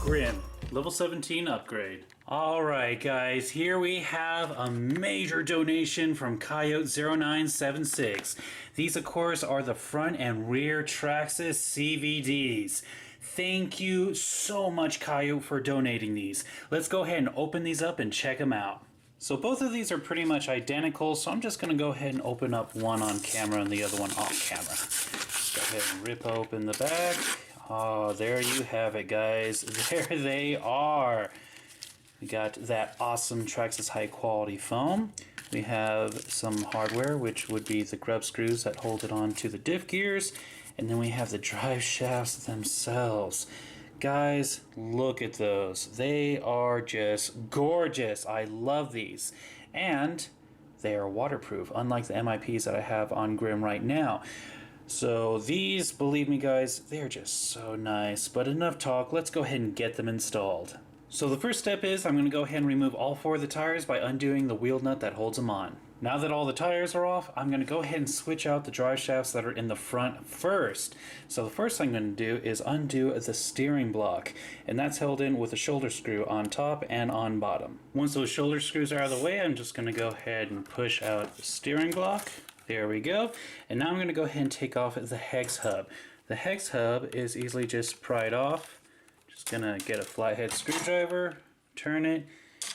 Grim, level 17 upgrade. Alright guys, here we have a major donation from Coyote0976. These of course are the front and rear Traxxas CVDs. Thank you so much Coyote for donating these. Let's go ahead and open these up and check them out. So both of these are pretty much identical, so I'm just going to go ahead and open up one on camera and the other one off camera. Go ahead and rip open the back. Oh, there you have it, guys. There they are. We got that awesome Traxxas high quality foam. We have some hardware, which would be the grub screws that hold it on to the diff gears. And then we have the drive shafts themselves. Guys, look at those. They are just gorgeous. I love these. And they are waterproof, unlike the MIPs that I have on Grim right now. So these, believe me guys, they're just so nice. But enough talk, let's go ahead and get them installed. So the first step is I'm going to go ahead and remove all 4 of the tires by undoing the wheel nut that holds them on. Now that all the tires are off, I'm going to go ahead and switch out the drive shafts that are in the front first. So the first thing I'm going to do is undo the steering block, and that's held in with a shoulder screw on top and on bottom. Once those shoulder screws are out of the way, I'm just going to go ahead and push out the steering block. There we go. And now I'm going to go ahead and take off the hex hub. The hex hub is easily just pried off. Just going to get a flathead screwdriver, turn it,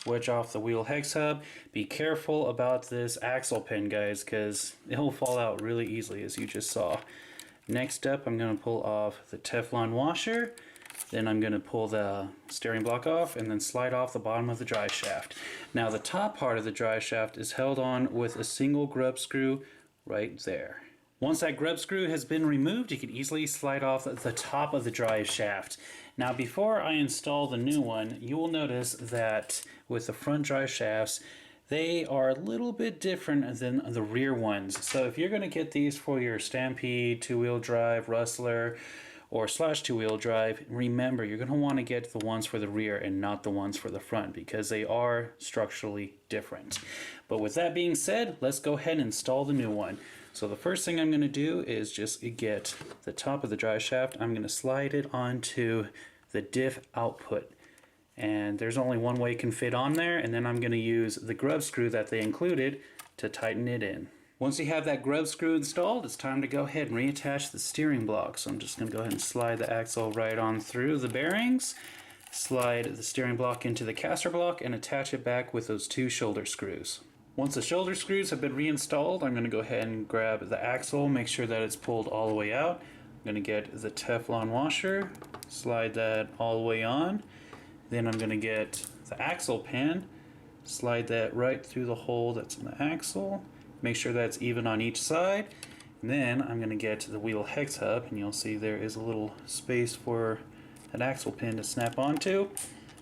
wedge off the wheel hex hub. Be careful about this axle pin, guys, because it will fall out really easily, as you just saw. Next up, I'm going to pull off the Teflon washer. Then I'm going to pull the steering block off and then slide off the bottom of the drive shaft. Now the top part of the drive shaft is held on with a single grub screw right there. Once that grub screw has been removed, you can easily slide off the top of the drive shaft. Now before I install the new one, you will notice that with the front drive shafts, they are a little bit different than the rear ones. So if you're going to get these for your Stampede, two-wheel drive, Rustler, or slash two-wheel drive, remember you're going to want to get the ones for the rear and not the ones for the front, because they are structurally different. But with that being said, let's go ahead and install the new one. So the first thing I'm going to do is just get the top of the drive shaft. I'm going to slide it onto the diff output, and there's only one way it can fit on there, and then I'm going to use the grub screw that they included to tighten it in. Once you have that grub screw installed, it's time to go ahead and reattach the steering block. So I'm just going to go ahead and slide the axle right on through the bearings, slide the steering block into the caster block, and attach it back with those 2 shoulder screws. Once the shoulder screws have been reinstalled, I'm going to go ahead and grab the axle, make sure that it's pulled all the way out. I'm going to get the Teflon washer, slide that all the way on. Then I'm going to get the axle pin, slide that right through the hole that's in the axle. Make sure that's even on each side. And then I'm going to get the wheel hex hub, and you'll see there is a little space for that axle pin to snap onto.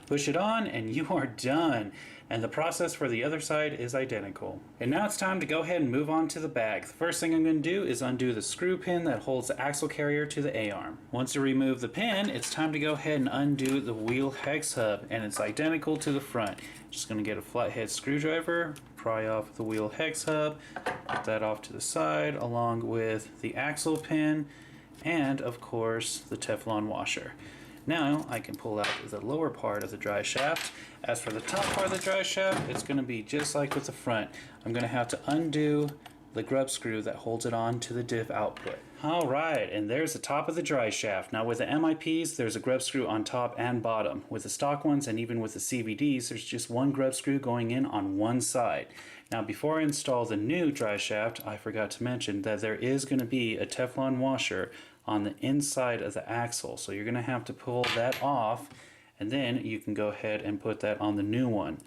Push it on and you are done. And the process for the other side is identical. And now it's time to go ahead and move on to the bag. The first thing I'm going to do is undo the screw pin that holds the axle carrier to the A-arm. Once you remove the pin, it's time to go ahead and undo the wheel hex hub, and it's identical to the front. Just going to get a flathead screwdriver, pry off the wheel hex hub, put that off to the side along with the axle pin and of course the Teflon washer. Now I can pull out the lower part of the drive shaft. As for the top part of the drive shaft, it's going to be just like with the front. I'm going to have to undo the grub screw that holds it on to the diff output. Alright, and there's the top of the drive shaft. Now with the MIPs, there's a grub screw on top and bottom. With the stock ones and even with the CVDs, there's just one grub screw going in on one side. Now before I install the new drive shaft, I forgot to mention that there is going to be a Teflon washer on the inside of the axle. So you're going to have to pull that off, and then you can go ahead and put that on the new one.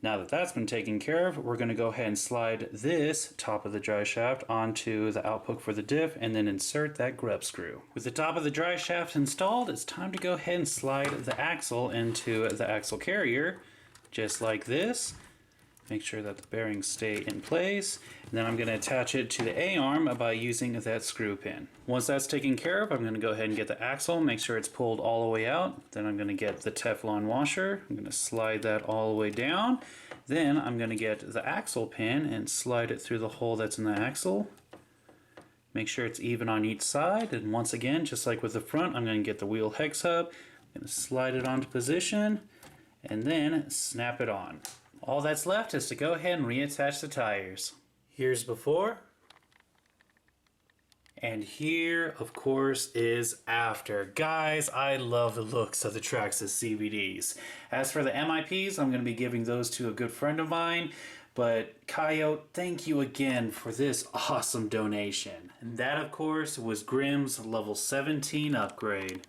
Now that that's been taken care of, we're going to go ahead and slide this top of the drive shaft onto the output for the diff and then insert that grub screw. With the top of the drive shaft installed, it's time to go ahead and slide the axle into the axle carrier, just like this. Make sure that the bearings stay in place. And then I'm going to attach it to the A-arm by using that screw pin. Once that's taken care of, I'm going to go ahead and get the axle, make sure it's pulled all the way out. Then I'm going to get the Teflon washer. I'm going to slide that all the way down. Then I'm going to get the axle pin and slide it through the hole that's in the axle. Make sure it's even on each side, and once again, just like with the front, I'm going to get the wheel hex hub, I'm going to slide it onto position, and then snap it on. All that's left is to go ahead and reattach the tires. Here's before. And here, of course, is after. Guys, I love the looks of the Traxxas CVDs. As for the MIPs, I'm going to be giving those to a good friend of mine. But Coyote, thank you again for this awesome donation. And that, of course, was Grimm's level 17 upgrade.